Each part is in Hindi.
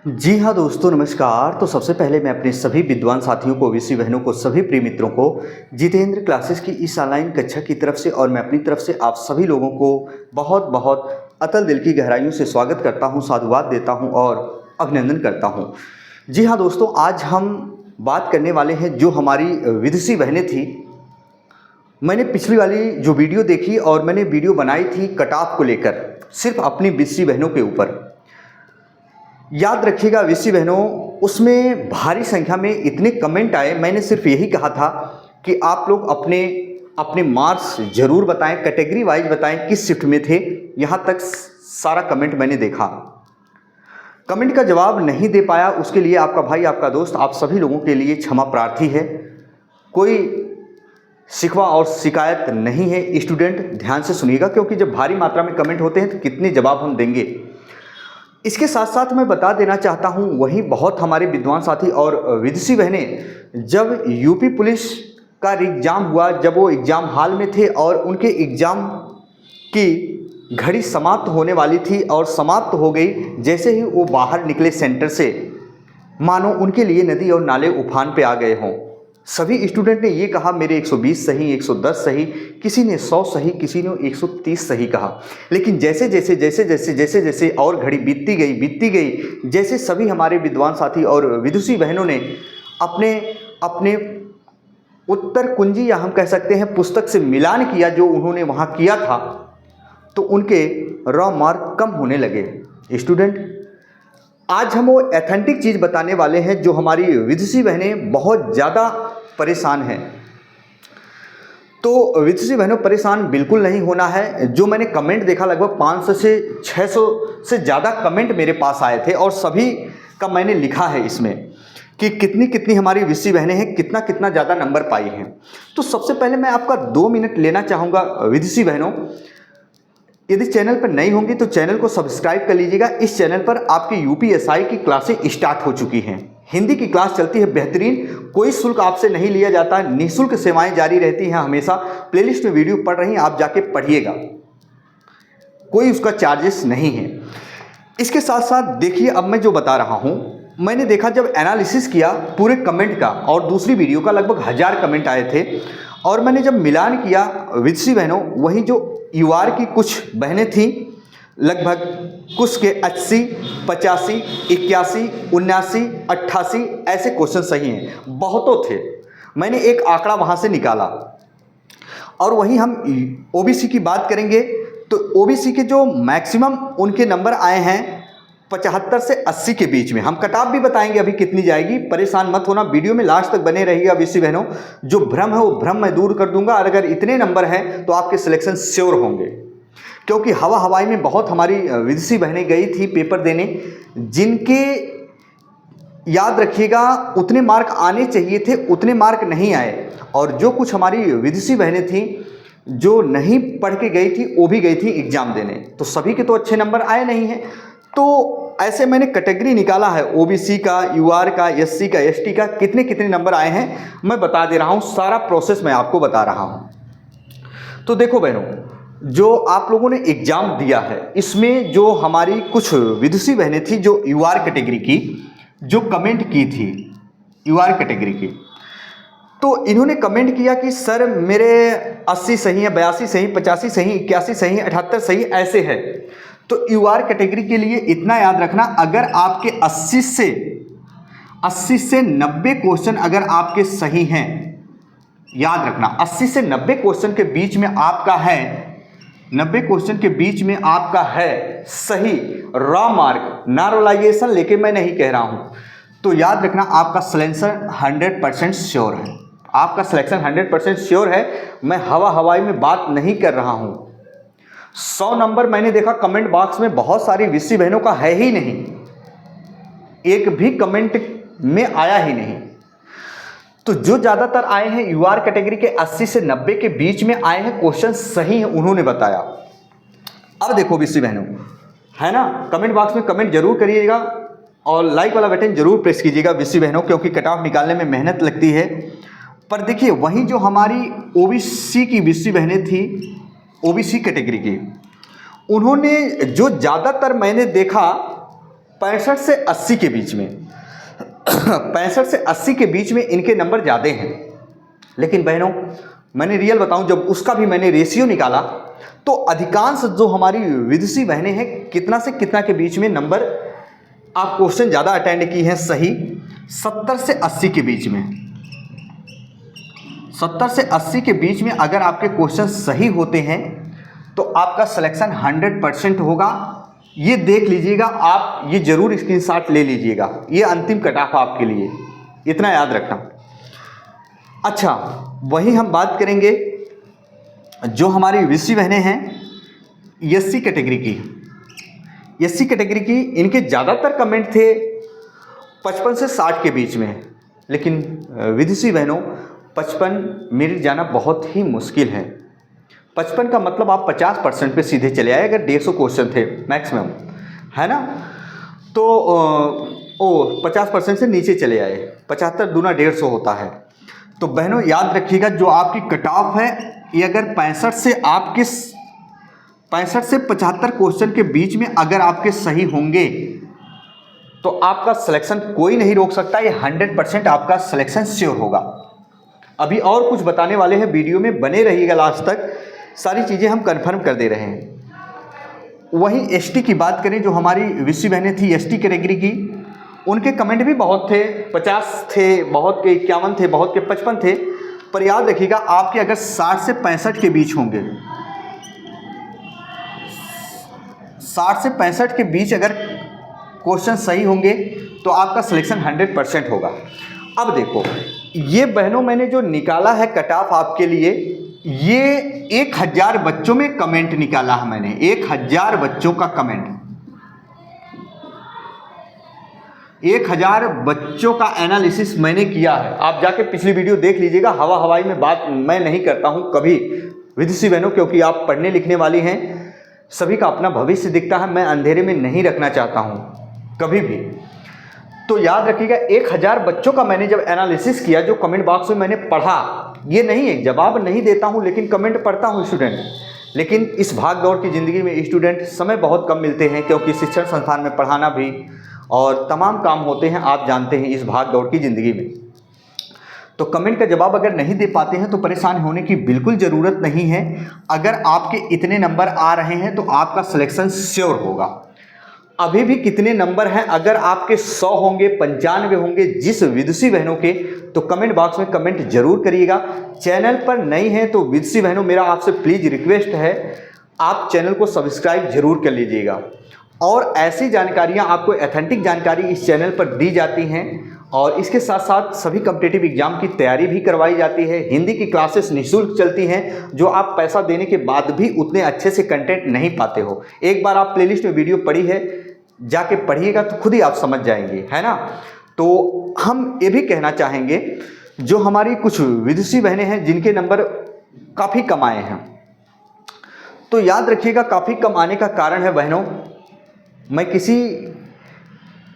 जी हाँ दोस्तों, नमस्कार। तो सबसे पहले मैं अपने सभी विद्वान साथियों को, ओबीसी बहनों को, सभी प्रिय मित्रों को जितेंद्र क्लासेस की इस ऑनलाइन कक्षा की तरफ से और मैं अपनी तरफ से आप सभी लोगों को बहुत बहुत अतल दिल की गहराइयों से स्वागत करता हूँ, साधुवाद देता हूँ और अभिनंदन करता हूँ। जी हाँ दोस्तों, आज हम बात करने वाले हैं जो हमारी विदुषी बहनें थी। मैंने पिछली वाली जो वीडियो देखी और मैंने वीडियो बनाई थी कट ऑफ को लेकर, सिर्फ अपनी विदुषी बहनों के ऊपर। याद रखिएगा विदुषी बहनों, उसमें भारी संख्या में इतने कमेंट आए। मैंने सिर्फ यही कहा था कि आप लोग अपने अपने मार्क्स जरूर बताएं, कैटेगरी वाइज बताएं किस शिफ्ट में थे। यहाँ तक सारा कमेंट मैंने देखा। कमेंट का जवाब नहीं दे पाया, उसके लिए आपका भाई, आपका दोस्त, आप सभी लोगों के लिए क्षमा प्रार्थी है। कोई शिकवा और शिकायत नहीं है। स्टूडेंट ध्यान से सुनिएगा, क्योंकि जब भारी मात्रा में कमेंट होते हैं तो कितने जवाब हम देंगे। इसके साथ साथ मैं बता देना चाहता हूं, वहीं बहुत हमारे विद्वान साथी और विदुषी बहनें जब यूपी पुलिस का एग्ज़ाम हुआ, जब वो एग्ज़ाम हॉल में थे और उनके एग्ज़ाम की घड़ी समाप्त होने वाली थी और समाप्त हो गई, जैसे ही वो बाहर निकले सेंटर से, मानो उनके लिए नदी और नाले उफान पे आ गए हों। सभी स्टूडेंट ने ये कहा मेरे 120 सही, 110 सही, किसी ने 100 सही, किसी ने 130 सही कहा। लेकिन जैसे जैसे और घड़ी बीतती गई, जैसे सभी हमारे विद्वान साथी और विदुषी बहनों ने अपने अपने उत्तर कुंजी, या हम कह सकते हैं पुस्तक से मिलान किया जो उन्होंने वहाँ किया था, तो उनके रॉ मार्क कम होने लगे। स्टूडेंट, आज हम वो एथेंटिक चीज़ बताने वाले हैं जो हमारी विदुषी बहनें बहुत ज़्यादा परेशान हैं। तो विदुषी बहनों, परेशान बिल्कुल नहीं होना है। जो मैंने कमेंट देखा, लगभग 500 से 600 से ज़्यादा कमेंट मेरे पास आए थे और सभी का मैंने लिखा है इसमें कि कितनी कितनी हमारी विदुषी बहनें हैं, कितना कितना ज़्यादा नंबर पाई हैं। तो सबसे पहले मैं आपका 2 मिनट लेना चाहूँगा विदुषी बहनों। यदि चैनल पर नई होंगी तो चैनल को सब्सक्राइब कर लीजिएगा। इस चैनल पर आपकी यूपीएसआई की क्लासें स्टार्ट हो चुकी हैं। हिंदी की क्लास चलती है बेहतरीन, कोई शुल्क आपसे नहीं लिया जाता, निःशुल्क सेवाएं जारी रहती हैं हमेशा। प्लेलिस्ट में वीडियो पढ़ रही हैं, आप जाके पढ़िएगा, कोई उसका चार्जेस नहीं है। इसके साथ साथ देखिए, अब मैं जो बता रहा हूँ, मैंने देखा जब एनालिसिस किया पूरे कमेंट का और दूसरी वीडियो का, लगभग 1000 कमेंट आए थे। और मैंने जब मिलान किया विदुषी बहनों, वही जो यूआर की कुछ बहनें थीं, लगभग कुछ के 80, 85, 81, 79, 88 ऐसे क्वेश्चन सही हैं। बहुतों थे, मैंने एक आंकड़ा वहाँ से निकाला। और वहीं हम ओबीसी की बात करेंगे तो ओबीसी के जो मैक्सिमम उनके नंबर आए हैं 75 से 80 के बीच में। हम कट ऑफ भी बताएंगे अभी कितनी जाएगी, परेशान मत होना, वीडियो में लास्ट तक बने रहिएगा विदुषी बहनों। जो भ्रम है वो भ्रम मैं दूर कर दूंगा। अगर इतने नंबर हैं तो आपके सिलेक्शन श्योर होंगे, क्योंकि हवा हवाई में बहुत हमारी विदुषी बहनें गई थी पेपर देने, जिनके याद रखिएगा उतने मार्क आने चाहिए थे, उतने मार्क नहीं आए। और जो कुछ हमारी विदुषी बहनें थीं जो नहीं पढ़ के गई थी, वो भी गई थी एग्जाम देने, तो सभी के तो अच्छे नंबर आए नहीं हैं। तो ऐसे मैंने कैटेगरी निकाला है, ओबीसी का, यूआर का, एससी का, एसटी का, कितने कितने नंबर आए हैं मैं बता दे रहा हूँ। सारा प्रोसेस मैं आपको बता रहा हूँ। तो देखो बहनों, जो आप लोगों ने एग्जाम दिया है, इसमें जो हमारी कुछ विदुषी बहनें थी जो यूआर कैटेगरी की, जो कमेंट की थी यूआर कैटेगरी की, तो इन्होंने कमेंट किया कि सर मेरे 80 सही है, 82 सही, 85 सही, 81 सही, 78 सही, ऐसे है। तो यूआर कैटेगरी के लिए इतना याद रखना, अगर आपके 80 से 90 क्वेश्चन अगर आपके सही हैं, याद रखना 80 से 90 क्वेश्चन के बीच में आपका है, 90 क्वेश्चन के बीच में आपका है सही रॉ मार्क, नॉर्मलाइजेशन लेके मैं नहीं कह रहा हूं, तो याद रखना आपका सिलेक्शन 100% श्योर है। आपका सिलेक्शन 100% श्योर है। मैं हवा हवाई में बात नहीं कर रहा हूं। 100 नंबर मैंने देखा कमेंट बॉक्स में बहुत सारी विदुषी बहनों का है ही नहीं, एक भी कमेंट में आया ही नहीं। तो जो ज़्यादातर आए हैं यूआर कैटेगरी के 80 से 90 के बीच में आए हैं, क्वेश्चन सही है उन्होंने बताया। अब देखो विदुषी बहनों, है ना, कमेंट बॉक्स में कमेंट जरूर करिएगा और लाइक वाला बटन जरूर प्रेस कीजिएगा विदुषी बहनों, क्योंकि कट ऑफ निकालने में मेहनत लगती है। पर देखिए, वहीं जो हमारी ओबीसी की विदुषी बहनें थी, ओबीसी कैटेगरी की, उन्होंने जो ज़्यादातर मैंने देखा 65 से 80 के बीच में 65 से 80 के बीच में इनके नंबर ज़्यादा हैं। लेकिन बहनों मैंने रियल बताऊं, जब उसका भी मैंने रेशियो निकाला तो अधिकांश जो हमारी विदुषी बहनें हैं कितना से कितना के बीच में नंबर, आप क्वेश्चन ज़्यादा अटेंड की हैं सही 70 से 80 के बीच में। 70 से 80 के बीच में अगर आपके क्वेश्चन सही होते हैं तो आपका सिलेक्शन 100% होगा। ये देख लीजिएगा, आप ये जरूर स्क्रीनशॉट ले लीजिएगा, ये अंतिम कट ऑफ आपके लिए, इतना याद रखना। अच्छा, वहीं हम बात करेंगे जो हमारी विदुषी बहनें हैं एससी कैटेगरी की। एससी कैटेगरी की इनके ज़्यादातर कमेंट थे 55 से 60 के बीच में, लेकिन विदुषी बहनों 55 मिनट जाना बहुत ही मुश्किल है। 55 का मतलब आप 50% पे सीधे चले आए, अगर 150 क्वेश्चन थे मैक्सिमम, है ना, तो 50% से नीचे चले आए, 75 दूना 150 होता है। तो बहनों याद रखिएगा, जो आपकी कट ऑफ है ये अगर 65 से 75 क्वेश्चन के बीच में अगर आपके सही होंगे तो आपका सिलेक्शन कोई नहीं रोक सकता, ये 100% आपका सिलेक्शन श्योर होगा। अभी और कुछ बताने वाले हैं, वीडियो में बने रहिएगा लास्ट तक, सारी चीज़ें हम कंफर्म कर दे रहे हैं। वहीं एसटी की बात करें, जो हमारी विदुषी बहनें थी एसटी कैटेगरी की, उनके कमेंट भी बहुत थे, 50 थे, बहुत के 51 थे, बहुत के 55 थे। पर याद रखिएगा, आपके अगर 60 से 65 के बीच होंगे, 60 से 65 के बीच अगर क्वेश्चन सही होंगे तो आपका सिलेक्शन 100% होगा। अब देखो, ये बहनों मैंने जो निकाला है कट ऑफ आपके लिए, ये 1000 बच्चों में कमेंट निकाला है मैंने, 1000 बच्चों का कमेंट, 1000 बच्चों का एनालिसिस मैंने किया है। आप जाके पिछली वीडियो देख लीजिएगा, हवा हवाई में बात मैं नहीं करता हूं कभी विदुषी बहनों, क्योंकि आप पढ़ने लिखने वाली हैं, सभी का अपना भविष्य दिखता है, मैं अंधेरे में नहीं रखना चाहता हूं कभी भी। तो याद रखिएगा, 1000 बच्चों का मैंने जब एनालिसिस किया, जो कमेंट बॉक्स में मैंने पढ़ा, ये नहीं है जवाब नहीं देता हूं लेकिन कमेंट पढ़ता हूं स्टूडेंट। लेकिन इस भाग दौड़ की ज़िंदगी में स्टूडेंट समय बहुत कम मिलते हैं, क्योंकि शिक्षण संस्थान में पढ़ाना भी और तमाम काम होते हैं, आप जानते हैं इस भाग दौड़ की ज़िंदगी में। तो कमेंट का जवाब अगर नहीं दे पाते हैं तो परेशान होने की बिल्कुल ज़रूरत नहीं है। अगर आपके इतने नंबर आ रहे हैं तो आपका सिलेक्शन श्योर होगा। अभी भी कितने नंबर हैं, अगर आपके 100 होंगे, 95 होंगे जिस विदुषी बहनों के, तो कमेंट बॉक्स में कमेंट जरूर करिएगा। चैनल पर नई हैं तो विदुषी बहनों मेरा आपसे प्लीज़ रिक्वेस्ट है, आप चैनल को सब्सक्राइब जरूर कर लीजिएगा। और ऐसी जानकारियां, आपको ऑथेंटिक जानकारी इस चैनल पर दी जाती हैं, और इसके साथ साथ सभी कॉम्पिटिटिव एग्जाम की तैयारी भी करवाई जाती है। हिंदी की क्लासेस निःशुल्क चलती हैं, जो आप पैसा देने के बाद भी उतने अच्छे से कंटेंट नहीं पाते हो। एक बार आप प्लेलिस्ट में वीडियो पढ़ी है, जाके पढ़िएगा तो खुद ही आप समझ जाएंगे, है ना। तो हम ये भी कहना चाहेंगे, जो हमारी कुछ विदुषी बहनें हैं जिनके नंबर काफ़ी कम आए हैं, तो याद रखिएगा काफ़ी कम आने का कारण है बहनों, मैं किसी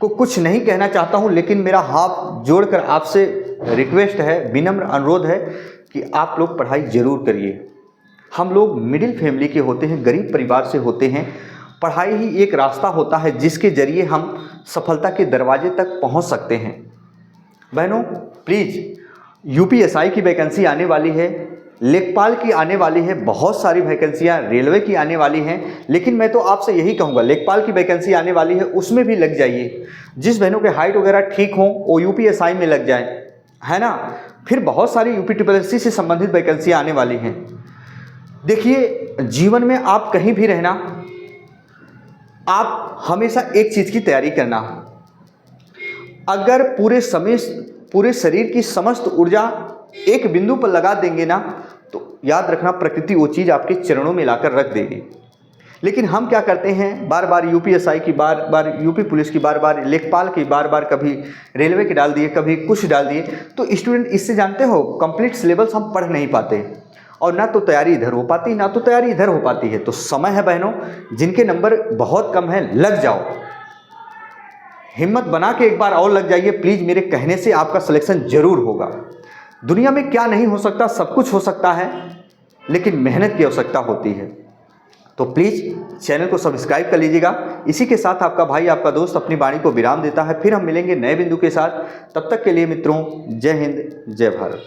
को कुछ नहीं कहना चाहता हूं, लेकिन मेरा हाथ जोड़कर आपसे रिक्वेस्ट है, विनम्र अनुरोध है कि आप लोग पढ़ाई जरूर करिए। हम लोग मिडिल फैमिली के होते हैं, गरीब परिवार से होते हैं। पढ़ाई ही एक रास्ता होता है जिसके जरिए हम सफलता के दरवाजे तक पहुंच सकते हैं। बहनों प्लीज़, यूपीएसआई की वैकेंसी आने वाली है, लेखपाल की आने वाली है, बहुत सारी वैकेंसियां रेलवे की आने वाली हैं। लेकिन मैं तो आपसे यही कहूँगा, लेखपाल की वैकेंसी आने वाली है, उसमें भी लग जाइए। जिस बहनों के हाइट वगैरह ठीक हो वो यूपीएसआई में लग जाए, है ना। फिर बहुत सारी यूपीएससी से संबंधित वैकेंसियाँ आने वाली हैं। देखिए, जीवन में आप कहीं भी रहना, आप हमेशा एक चीज़ की तैयारी करना, अगर पूरे शरीर की समस्त ऊर्जा एक बिंदु पर लगा देंगे ना, तो याद रखना प्रकृति वो चीज़ आपके चरणों में लाकर रख देगी। लेकिन हम क्या करते हैं, बार बार यूपीएसआई की, बार बार यूपी पुलिस की, बार बार लेखपाल की, बार बार कभी रेलवे की डाल दिए, कभी कुछ डाल दिए। तो स्टूडेंट इससे जानते हो कंप्लीट सिलेबस हम पढ़ नहीं पाते, और ना तो तैयारी इधर हो पाती, ना तो तैयारी इधर हो पाती है। तो समय है बहनों, जिनके नंबर बहुत कम है, लग जाओ, हिम्मत बना के एक बार और लग जाइए प्लीज़। मेरे कहने से आपका सिलेक्शन जरूर होगा। दुनिया में क्या नहीं हो सकता, सब कुछ हो सकता है, लेकिन मेहनत की आवश्यकता होती है। तो प्लीज़ चैनल को सब्सक्राइब कर लीजिएगा। इसी के साथ आपका भाई, आपका दोस्त अपनी वाणी को विराम देता है। फिर हम मिलेंगे नए बिंदु के साथ। तब तक के लिए मित्रों, जय हिंद, जय भारत।